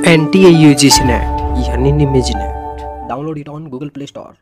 NTA UGC NET यानी निमेज NET, download it on Google play store.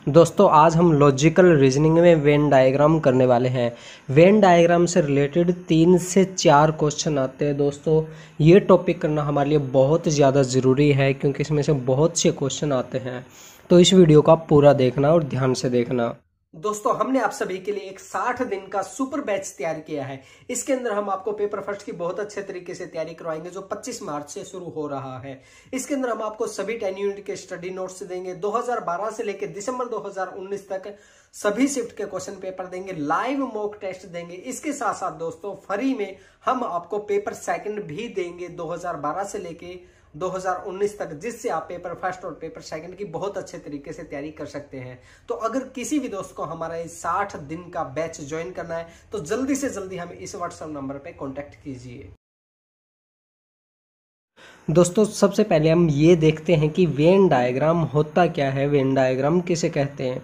दोस्तों आज हम लॉजिकल रीजनिंग में वेन डायग्राम करने वाले हैं। वेन डायग्राम से रिलेटेड 3 से 4 क्वेश्चन आते हैं। दोस्तों ये टॉपिक करना हमारे लिए बहुत ज़्यादा ज़रूरी है क्योंकि इसमें से बहुत से क्वेश्चन आते हैं। तो इस वीडियो को आप पूरा देखना और ध्यान से देखना। दोस्तों हमने आप सभी के लिए एक 60 दिन का सुपर बैच तैयार किया है। इसके अंदर हम आपको पेपर फर्स्ट की बहुत अच्छे तरीके से तैयारी करवाएंगे जो 25 मार्च से शुरू हो रहा है। इसके अंदर हम आपको सभी 10 यूनिट के स्टडी नोट्स देंगे। 2012 से लेकर दिसंबर 2019 तक सभी शिफ्ट के क्वेश्चन पेपर देंगे, लाइव मॉक टेस्ट देंगे। इसके साथ साथ दोस्तों फ्री में हम आपको पेपर सेकंड भी देंगे 2012 से लेके 2019 तक, जिससे आप पेपर फर्स्ट और पेपर सेकंड की बहुत अच्छे तरीके से तैयारी कर सकते हैं। तो अगर किसी भी दोस्त को हमारा इस 60 दिन का बैच ज्वाइन करना है तो जल्दी से जल्दी हमें इस व्हाट्सएप नंबर पे कांटेक्ट कीजिए। दोस्तों सबसे पहले हम ये देखते हैं कि वेन डायग्राम होता क्या है, वेन डायग्राम किसे कहते हैं।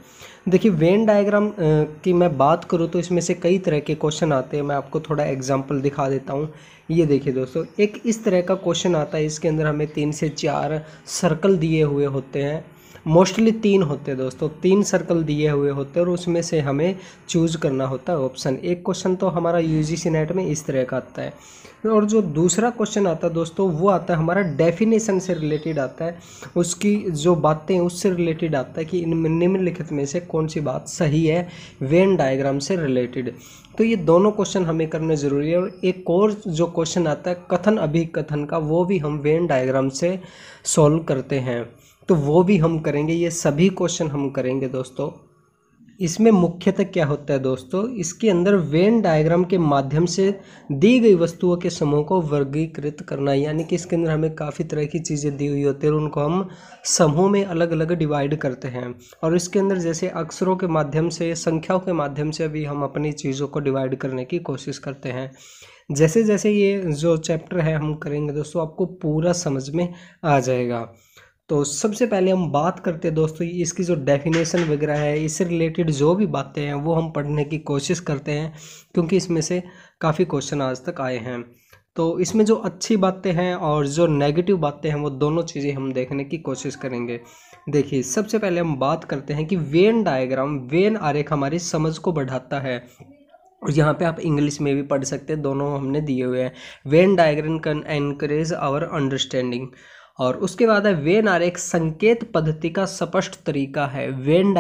देखिए वेन डायग्राम की मैं बात करूँ तो इसमें से कई तरह के क्वेश्चन आते हैं। मैं आपको थोड़ा एग्जांपल दिखा देता हूँ। ये देखिए दोस्तों, एक इस तरह का क्वेश्चन आता है। इसके अंदर हमें 3 से 4 सर्कल दिए हुए होते हैं। मोस्टली 3 होते हैं दोस्तों, 3 सर्कल दिए हुए होते हैं और उसमें से हमें चूज करना होता है ऑप्शन। एक क्वेश्चन तो हमारा यूजीसी नेट में इस तरह का आता है और जो दूसरा क्वेश्चन आता है दोस्तों वो आता है हमारा डेफिनेशन से रिलेटेड आता है। उसकी जो बातें उससे रिलेटेड आता है कि इनमें निम्नलिखित में से कौन सी बात सही है वेन डायग्राम से रिलेटेड। तो ये दोनों क्वेश्चन हमें करने ज़रूरी है। और एक और जो क्वेश्चन आता है कथन अभिकथन का, वो भी हम वेन डायग्राम से सॉल्व करते हैं, तो वो भी हम करेंगे। ये सभी क्वेश्चन हम करेंगे दोस्तों। इसमें मुख्यतः क्या होता है दोस्तों, इसके अंदर वेन डायग्राम के माध्यम से दी गई वस्तुओं के समूह को वर्गीकृत करना, यानी कि इसके अंदर हमें काफ़ी तरह की चीज़ें दी हुई होती है और उनको हम समूह में अलग अलग डिवाइड करते हैं। और इसके अंदर जैसे अक्षरों के माध्यम से, संख्याओं के माध्यम से भी हम अपनी चीज़ों को डिवाइड करने की कोशिश करते हैं। जैसे जैसे ये जो चैप्टर है हम करेंगे दोस्तों, आपको पूरा समझ में आ जाएगा। तो सबसे पहले हम बात करते हैं दोस्तों इसकी जो डेफिनेशन वगैरह है, इससे रिलेटेड जो भी बातें हैं वो हम पढ़ने की कोशिश करते हैं क्योंकि इसमें से काफ़ी क्वेश्चन आज तक आए हैं। तो इसमें जो अच्छी बातें हैं और जो नेगेटिव बातें हैं वो दोनों चीज़ें हम देखने की कोशिश करेंगे। देखिए सबसे पहले हम बात करते हैं कि वेन डायग्राम, वेन आरेख हमारी समझ को बढ़ाता है। और यहाँ पे आप इंग्लिश में भी पढ़ सकते हैं, दोनों हमने दिए हुए हैं। Venn diagram can encourage our understanding. और उसके बाद है वेन आरेख संकेत पद्धति का स्पष्ट तरीका है। Venn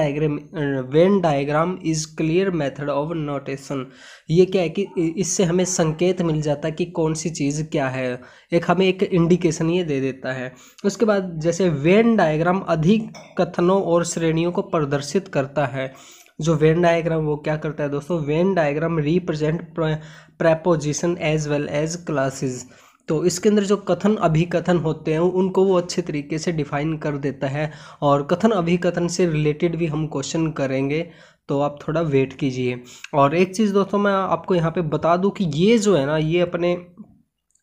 diagram is clear method of notation. ये क्या है कि इससे हमें संकेत मिल जाता है कि कौन सी चीज़ क्या है, एक हमें एक इंडिकेशन ये दे देता है। उसके बाद जैसे वेन डायग्राम अधिक कथनों और श्रेणियों को प्रदर्शित करता है। जो वेन डायग्राम वो क्या करता है दोस्तों, Venn diagram represent preposition as well as classes. तो इसके अंदर जो कथन अभिकथन होते हैं उनको वो अच्छे तरीके से डिफाइन कर देता है। और कथन अभिकथन से रिलेटेड भी हम क्वेश्चन करेंगे, तो आप थोड़ा वेट कीजिए। और एक चीज़ दोस्तों मैं आपको यहाँ पे बता दूँ कि ये जो है ना, ये अपने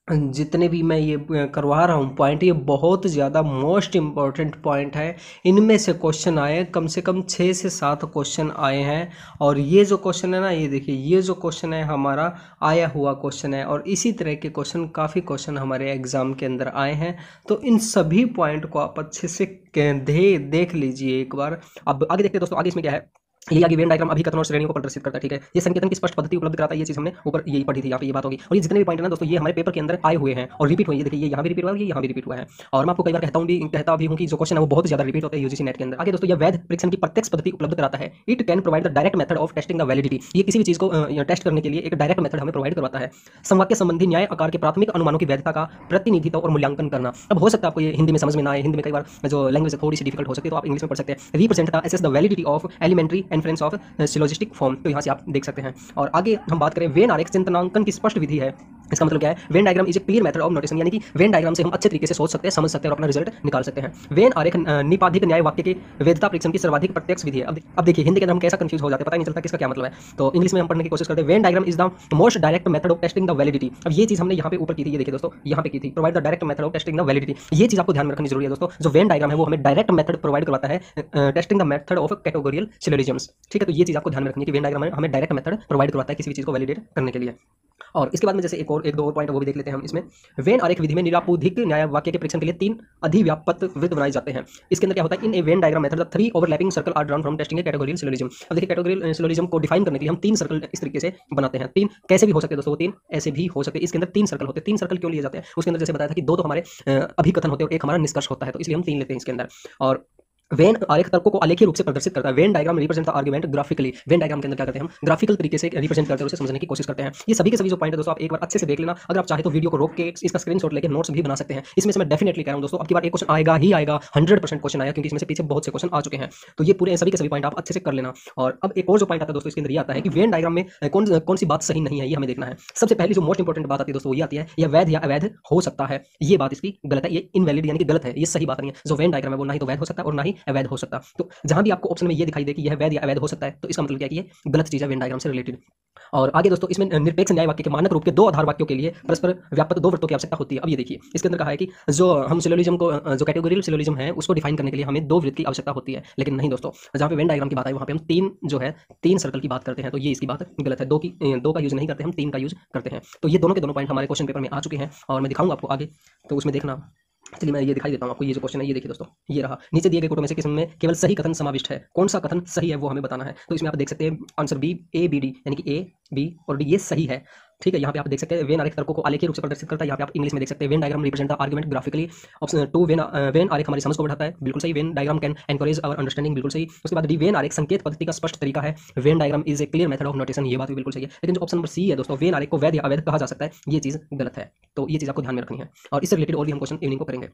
जितने भी मैं ये करवा रहा हूँ पॉइंट, ये बहुत ज़्यादा मोस्ट इम्पॉर्टेंट पॉइंट है। इनमें से क्वेश्चन आए कम से कम 6 से 7 क्वेश्चन आए हैं। और ये जो क्वेश्चन है ना, ये देखिए ये जो क्वेश्चन है हमारा आया हुआ क्वेश्चन है। और इसी तरह के क्वेश्चन काफ़ी क्वेश्चन हमारे एग्जाम के अंदर आए हैं। तो इन सभी पॉइंट को आप अच्छे से देख लीजिए एक बार। अब आगे देखते हैं दोस्तों, आगे इसमें क्या है। ये आगे वेन डायग्राम अभिकथन और श्रेणियों को प्रदर्शित करता है, ठीक है। ये संकेतन की स्पष्ट पद्धति उपलब्ध कराता है, ये चीज हमने ऊपर यही पढ़ी थी, यहाँ पे ये बात होगी। और ये जितने भी पॉइंट है ना दोस्तों, ये हमारे पेपर के अंदर आए हुए हैं और रिपीट हुए। ये देखिए ये यहाँ भी रिपीट हुआ है, ये यहाँ भी रिपीट हुआ है। और मैं आपको कई बार कहता भी हूँ कि जो क्वेश्चन है वो बहुत ज्यादा रिपीट होते हैं यूजीसी नेट के अंदर। आगे दोस्तों, यह वैध परीक्षण की प्रत्यक्ष पद्धति उपलब्ध कराता है। It can provide the direct method of testing the validity. ये किसी भी चीज को टेस्ट करने के लिए एक डायरेक्ट मेथड हमें प्रोवाइड करवाता है। समवाक्य संबंधी न्याय आकार के प्राथमिक अनुमानों की वैधता का प्रतिनिधित्व और मूल्यांकन करना। अब हो सकता है आपको ये हिंदी में समझ में ना आए, हिंदी में कई बार जो लैंग्वेज थोड़ी सी डिफिकल्ट हो सकती है, तो आप इंग्लिश में पढ़ सकते हैं। Represent the assess the validity of elementary inference of syllogistic form. तो यहाँ से आप देख सकते हैं। और आगे हम बात करें वेन आरेख चिंतनांकन की स्पष्ट विधि है। इसका मतलब क्या है, Venn diagram is a clear method of notation, यानी कि वेन डायग्राम से हम अच्छे तरीके से सोच सकते हैं, समझ सकते हैं और अपना रिजल्ट निकाल सकते हैं। वेन आरेख निपाधिक न्याय वाक्य के वैधता परीक्षण की सर्वाधिक प्रत्यक्ष विधि है। अब देखिए हिंदी के अंदर हम कैसा कंफ्यूज हो जाते हैं, पता नहीं चलता किसका क्या मतलब है। तो इंग्लिश में हम पढ़ने की कोशिश करते हैं। Venn diagram is the most direct method of testing the validity. अब ये चीज हमने यहाँ पे ऊपर की थी, ये देखिए दोस्तों यहाँ पे की थी, provide the direct method of testing the validity. ये चीज आपको ध्यान में रखनी जरूरी है दोस्तों। जो वेन डायग्राम है वो हमें डायरेक्ट मेथड प्रोवाइड करवाता है, टेस्टिंग द मेथड ऑफ कैटेगोरियल सिलोजिज्म्स, ठीक है। तो ये चीज आपको ध्यान में रखनी है कि वेन डायग्राम हमें डायरेक्ट मेथड प्रोवाइड करवाता है किसी भी चीज को वैलिडेट करने के लिए। और इसके बाद में जैसे एक दो और पॉइंट वो भी देख लेते हैं हम इसमें। वेन आरेख विधि में निरापुधिक न्याय वाक्य के परीक्षण के लिए 3 अधिव्यापक वृत्त बनाए जाते हैं। इसके अंदर क्या होता है, in a Venn diagram method the 3 overlapping circle are drawn from testing a categorical syllogism. अब देखिए कैटेगोरियल सिलोजिज्म को डिफाइन करने के लिए हम 3 सर्कल इस तरीके से बनाते हैं। 3 कैसे भी हो सकते हैं दोस्तों, वो 3 ऐसे भी हो सकते हैं। इसके अंदर 3 सर्कल होते हैं। 3 सर्कल क्यों लिए जाते हैं, उसके अंदर जैसे बताया था कि 2 तो हमारे अभिकथन होते हैं और एक हमारा निष्कर्ष होता है, तो इसलिए हम 3 लेते हैं इसके अंदर। और वेन आरेख तर्कों को आलेखीय रूप से प्रदर्शित करता है। When diagram represent the argument graphically. Venn diagram के अंदर क्या करते हैं, हम ग्राफिकल तरीके से रिप्रेजेंट करते हैं और उसे समझने की कोशिश करते हैं। ये सभी के सभी जो पॉइंट है दोस्तों, आप एक बार अच्छे से देख लेना। अगर आप चाहे तो वीडियो को रोक के इसका स्क्रीनशॉट लेके नोट्स भी बना सकते हैं। इसमें से मैं डेफिनेटली कह रहा हूं दोस्तों, अब की बार एक क्वेश्चन आएगा ही आएगा, 100% क्वेश्चन आएगा, क्योंकि इसमें से पीछे बहुत से क्वेश्चन आ चुके हैं। तो ये पूरे सभी के सभी पॉइंट आप अच्छे से कर लेना। और अब एक और जो पॉइंट आता है दोस्तों इसके अंदर ये आता है कि वेन डायग्राम में कौन सी बात सही नहीं है, ये हमें देखना है। सबसे पहली जो मोस्ट इंपॉर्टेंट बात आती है दोस्तों, ये आती है यह वैध या अवैध हो सकता है। ये बात इसकी गलत है, ये इनवैलिड यानी कि गलत है, ये सही बात नहीं है। जो वेन डायग्राम है वो ना ही तो वैध हो सकता है और ना ही अवैध हो सकता। तो जहां भी आपको में ये दिखाई दे कि यह वैध या अवैध हो सकता है, तो इसका मतलब क्या है कि ये गलत चीज है वेन डायग्राम से रिलेटेड। और आगे दोस्तों इसमें निरपेक्ष न्याय वाक्य के मानक रूप के 2 आधार वाक्यों के लिए परस्पर व्यापक 2 वृत्तों की आवश्यकता होती है। अब ये देखिए इसके अंदर कहा है कि जो हम सिलोजिज्म को, जो कैटेगोरियल सिलोजिज्म है उसको डिफाइन करने के लिए हमें 2 वृत्त की आवश्यकता होती है, लेकिन नहीं दोस्तों, जहां पे वेन डायग्राम की बात है वहां पे हम 3 सर्कल की बात करते हैं, तो ये इसकी बात गलत है। 2 का यूज नहीं करते, हम 3 का यूज करते हैं। तो ये दोनों के दोनों पॉइंट हमारे क्वेश्चन पेपर में आ चुके हैं और मैं दिखाऊंगा आपको आगे, तो उसमें देखना। चलिए मैं ये दिखाई देता हूँ आपको। ये जो क्वेश्चन है ये देखिए दोस्तों, ये रहा। नीचे दिए गए कोटों में से किसमें केवल सही कथन समाविष्ट है, कौन सा कथन सही है वो हमें बताना है। तो इसमें आप देख सकते हैं answer B, A B D, यानी कि ए बी और डी ये सही है। ठीक है, यहाँ पे आप देख सकते हैं वेन आरेख तर्कों को आलेखीय रूप से प्रदर्शित करता है। यहाँ पे आप इंग्लिश में देख सकते हैं Venn diagram represent the argument graphically. Option 2 Venn आरेख हमारी समझ को बढ़ाता है, बिल्कुल सही। Venn diagram can encourage our understanding, बिल्कुल सही। उसके बाद डी वेन आरेख संकेत पद्धति का स्पष्ट तरीका है। Venn diagram is a clear method of notation, ये बात भी बिल्कुल सही है। लेकिन जो ऑप्शन नंबर सी है दोस्तों, वेन आरेख को वैध या अवैध कहा जा सकता है, ये चीज गलत है। तो ये चीज आपको ध्यान में रखनी है और इससे रिलेटेड और भी हम क्वेश्चन इवनिंग को करेंगे।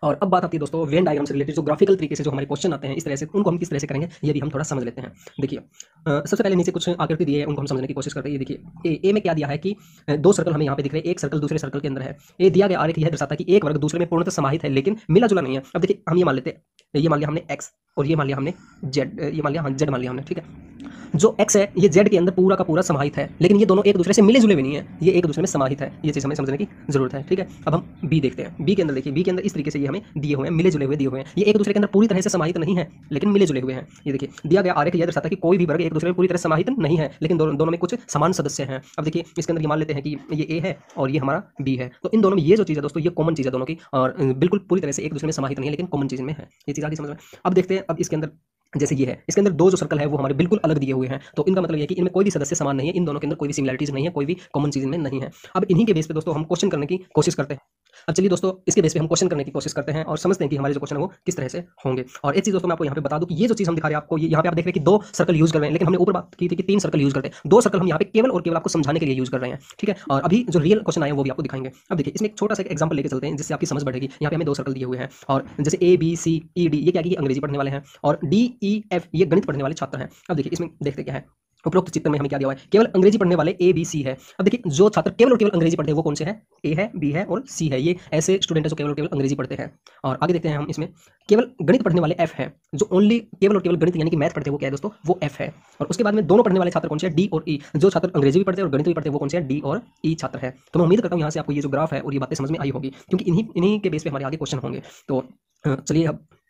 और अब बात आती है दोस्तों वेन डायग्राम से रिलेटेड जो ग्राफिकल तरीके से जो हमारे क्वेश्चन आते हैं इस तरह से, उनको हम किस तरह से करेंगे ये भी हम थोड़ा समझ लेते हैं। देखिए सबसे पहले नीचे कुछ आकृति दी है, उनको हम समझने की कोशिश करते हैं। ये देखिए ए में क्या दिया है कि 2 सर्कल हमें यहाँ पे दिख रहे हैं, एक सर्कल दूसरे सर्कल के अंदर है। ए दिया गया आरेख यह दर्शाता है कि एक वर्ग दूसरे में पूर्णतः समाहित है लेकिन मिला जुला नहीं है। अब देखिए हम ये मान लेते हैं, ये मान लिया हमने एक्स और ये मान लिया हमने जेड, ये मान लिया हाँ जेड मान लिया हमने, ठीक है। जो एक्स है ये जेड के अंदर पूरा का पूरा समाहित है, लेकिन ये दोनों एक दूसरे से मिले जुले भी नहीं है, ये एक दूसरे में समाहित है। ये चीज हमें समझने की जरूरत है, ठीक है। अब हम बी देखते हैं। बी के अंदर देखिए, बी के अंदर इस तरीके से ये हमें दिए हुए हैं, मिले जुले हुए दिए हुए हैं। ये एक दूसरे के अंदर पूरी तरह से समाहित नहीं है लेकिन मिले जुले हुए हैं। ये देखिए दिया गया आरेख यह दर्शाता है कि कोई भी वर्ग एक दूसरे में पूरी तरह समाहित नहीं है लेकिन दोनों में कुछ समान सदस्य हैं। अब देखिए इसके अंदर ये मान लेते हैं कि ये ए है और ये हमारा बी है, तो इन दोनों में ये जो चीज़ है दोस्तों ये कॉमन चीज़ है दोनों की, और बिल्कुल पूरी तरह से एक दूसरे में समाहित नहीं है लेकिन कॉमन चीज़ में है। ये चीज़ आगे समझ में। अब देखते हैं, अब इसके अंदर जैसे ये है, इसके अंदर 2 जो सर्कल है वो हमारे बिल्कुल अलग दिए हुए हैं, तो इनका मतलब ये है कि इनमें कोई भी सदस्य समान नहीं है, इन दोनों के अंदर कोई भी सिमिलरिटीज नहीं है, कोई भी कॉमन चीज में नहीं है। अब इन्हीं के बेस पे दोस्तों हम क्वेश्चन करने की कोशिश करते हैं। अब चलिए दोस्तों इसके बेस पे हम क्वेश्चन करने की कोशिश करते हैं और समझते हैं कि हमारे जो क्वेश्चन है वो किस तरह से होंगे। और एक चीज दोस्तों मैं आपको यहाँ पे बता दूं कि ये जो चीज हम दिखा रहे हैं आपको, यहाँ पे आप देख रहे हैं कि 2 सर्कल यूज कर रहे हैं, लेकिन हमने ऊपर बात की थी कि 3 सर्कल यूज करते हैं। 2 सर्कल हम यहाँ पे केवल और केवल आपको समझाने के लिए यूज कर रहे हैं, ठीक है। और अभी जो रियल क्वेश्चन आए वो भी आपको दिखाएंगे। अब देखिए इसमें एक छोटा सा एग्जाम्पल लेके चलते हैं जिससे आपकी समझ बढ़ेगी। यहाँ पे हमें 2 सर्कल दिए हुए हैं और जैसे A B C E D ये क्या कि अंग्रेजी पढ़ने वाले हैं और डी ई एफ ये गणित पढ़ने वाले छात्र हैं। अब देखिए इसमें देखते क्या है, उपरोक्त चित्र में हमें क्या दिया हुआ है, केवल अंग्रेजी पढ़ने वाले ए बी सी है। अब देखिए जो छात्र केवल और केवल अंग्रेजी पढ़ते हैं वो कौन से हैं, ए है, बी है और सी है। ये ऐसे स्टूडेंट है जो केवल और केवल अंग्रेजी पढ़ते हैं। और आगे देखते हैं हम इसमें केवल गणित पढ़ने वाले एफ है, जो ओनली केवल और केवल गणित यानी कि मैथ पढ़ते हैं वो क्या है दोस्तों, वो एफ है। और उसके बाद में दोनों पढ़ने वाले छात्र कौन से हैं, डी और ई। जो छात्र अंग्रेजी भी पढ़ते हैं और गणित भी पढ़ते हैं वो कौन से हैं, डी और ई छात्र है। तो मैं उम्मीद करता हूँ यहाँ से आपको ये जो ग्राफ है और ये बातें समझ में आई होगी, क्योंकि इन्हीं के बेस पे हमारे आगे क्वेश्चन होंगे। तो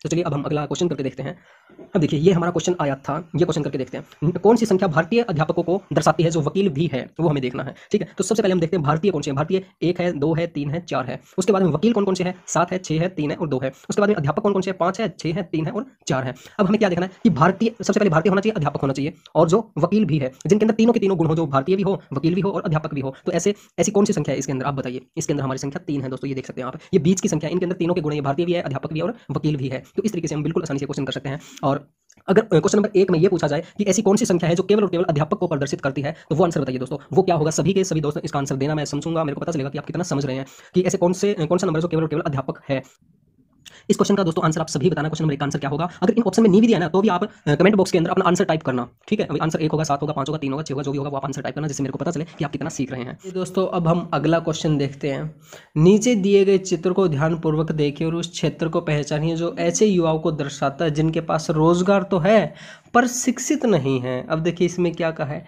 चलिए अब हम अगला क्वेश्चन करके देखते हैं। अब देखिए ये हमारा क्वेश्चन आया था, ये क्वेश्चन करके देखते हैं। कौन सी संख्या भारतीय अध्यापकों को दर्शाती है जो वकील भी है, वो हमें देखना है, ठीक है। तो सबसे पहले हम देखते हैं भारतीय कौन से हैं। भारतीय 1 है, 2 है, 3 है, 4 है। उसके बाद में वकील कौन कौन से हैं, 7 है, 6 है, 3 है और 2 है। उसके बाद में अध्यापक कौन कौन से हैं, 5 है, 6 है, 3 है और 4 है। अब हमें क्या देखना है कि भारतीय, सबसे पहले भारतीय होना चाहिए, अध्यापक होना चाहिए और जो वकील भी है, जिनके अंदर तीनों के तीनों गुण हो, जो भारतीय भी हो, वकील भी हो और अध्यापक भी हो। तो ऐसी कौन सी संख्या है इसके अंदर, आप बताइए। इसके अंदर हमारी संख्या 3 है दोस्तों, ये देख सकते हैं आप। ये बीच की संख्या, इनके अंदर तीनों के गुण है, भारतीय भी है, अध्यापक भी है और वकील भी है। तो इस तरीके से हम बिल्कुल आसानी से क्वेश्चन कर सकते हैं। और अगर क्वेश्चन नंबर 1 में ये पूछा जाए कि ऐसी कौन सी संख्या है जो केवल और केवल अध्यापक को प्रदर्शित करती है, तो वो आंसर बताइए दोस्तों, वो क्या होगा। सभी के सभी दोस्तों इसका आंसर देना, मैं समझूंगा, मेरे को पता चलेगा कि आप कितना समझ रहे हैं कि ऐसे कौन सा नंबर है जो केवल और केवल अध्यापक है। इस क्वेश्चन का दोस्तों आंसर आप सभी बताना, क्वेश्चन नंबर 1 का आंसर क्या होगा। अगर इन ऑप्शन में नहीं भी दिया ना तो भी आप कमेंट बॉक्स के अंदर अपना आंसर टाइप करना, ठीक है। आंसर 1 होगा, 7 होगा, 5 होगा, 3 होगा, 6 होगा, जो भी होगा वो आप आंसर टाइप करना, जिससे मेरे को पता चले कि आप कितना सीख रहे हैं। दोस्तों अब हम अगला क्वेश्चन देखते हैं। नीचे दिए गए चित्र को ध्यानपूर्वक देखिए और उस क्षेत्र को पहचानिए जो ऐसे युवाओं को दर्शाता है जिनके पास रोजगार तो है पर शिक्षित नहीं है। अब देखिए इसमें क्या कहा है,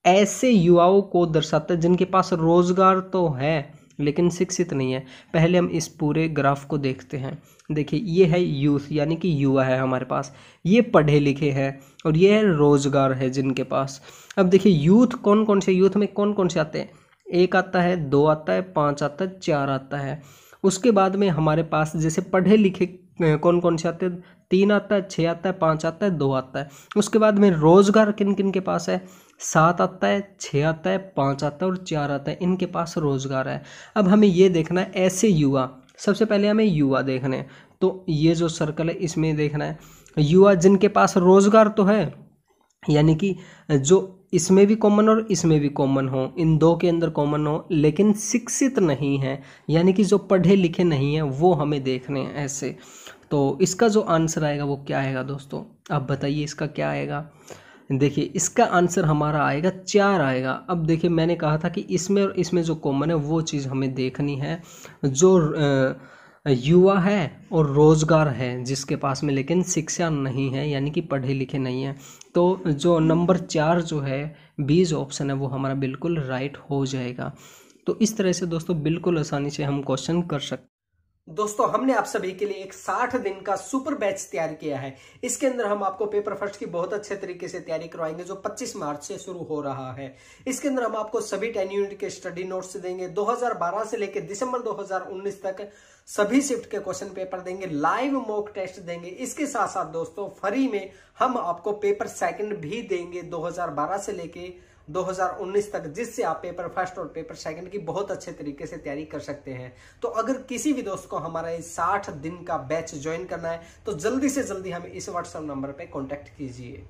ऐसे युवाओं को दर्शाता है जिनके पास रोजगार तो है लेकिन शिक्षित नहीं है। पहले हम इस पूरे ग्राफ को देखते हैं। देखिए ये है यूथ यानी कि युवा है हमारे पास, ये पढ़े लिखे हैं और ये है रोजगार है जिनके पास। अब देखिए यूथ कौन कौन से, यूथ में कौन कौन से आते हैं, 1 आता है, 2 आता है, 5 आता है, 4 आता है। उसके बाद में हमारे पास जैसे पढ़े लिखे कौन कौन से आते हैं, 3 आता है, 6 आता है, 5 आता है, 2 आता है। उसके बाद में रोजगार किन किन के पास है, 7 आता है, 6 आता है, 5 आता है और 4 आता है, इनके पास रोजगार है। अब हमें ये देखना है ऐसे युवा, सबसे पहले हमें युवा देखने हैं, तो ये जो सर्कल है इसमें देखना है युवा जिनके पास रोजगार तो है, यानी कि जो इसमें भी कॉमन और इसमें भी कॉमन हो, इन दो के अंदर कॉमन हो, लेकिन शिक्षित नहीं है, यानी कि जो पढ़े लिखे नहीं है, वो हमें देखने हैं ऐसे। तो इसका जो आंसर आएगा वो क्या आएगा दोस्तों, आप बताइए इसका क्या आएगा। देखिए इसका आंसर हमारा आएगा 4 आएगा। अब देखिए मैंने कहा था कि इसमें और इसमें जो कॉमन है वो चीज़ हमें देखनी है, जो युवा है और रोजगार है जिसके पास में, लेकिन शिक्षा नहीं है, यानी कि पढ़े लिखे नहीं है। तो जो नंबर 4 जो है, बी जो ऑप्शन है वो हमारा बिल्कुल राइट हो जाएगा। तो इस तरह से दोस्तों बिल्कुल आसानी से हम क्वेश्चन कर सकते। दोस्तों हमने आप सभी के लिए एक 60 दिन का सुपर बैच तैयार किया है। इसके अंदर हम आपको पेपर फर्स्ट की बहुत अच्छे तरीके से तैयारी करवाएंगे, जो 25 मार्च से शुरू हो रहा है। इसके अंदर हम आपको सभी 10 यूनिट के स्टडी नोट्स देंगे, 2012 से लेकर दिसंबर 2019 तक सभी शिफ्ट के क्वेश्चन पेपर देंगे, लाइव मॉक टेस्ट देंगे। इसके साथ साथ दोस्तों फ्री में हम आपको पेपर सेकंड भी देंगे 2012 से लेके 2019 तक, जिससे आप पेपर फर्स्ट और पेपर सेकंड की बहुत अच्छे तरीके से तैयारी कर सकते हैं। तो अगर किसी भी दोस्त को हमारा इस 60 दिन का बैच ज्वाइन करना है तो जल्दी से जल्दी हमें इस व्हाट्सएप नंबर पे कांटेक्ट कीजिए।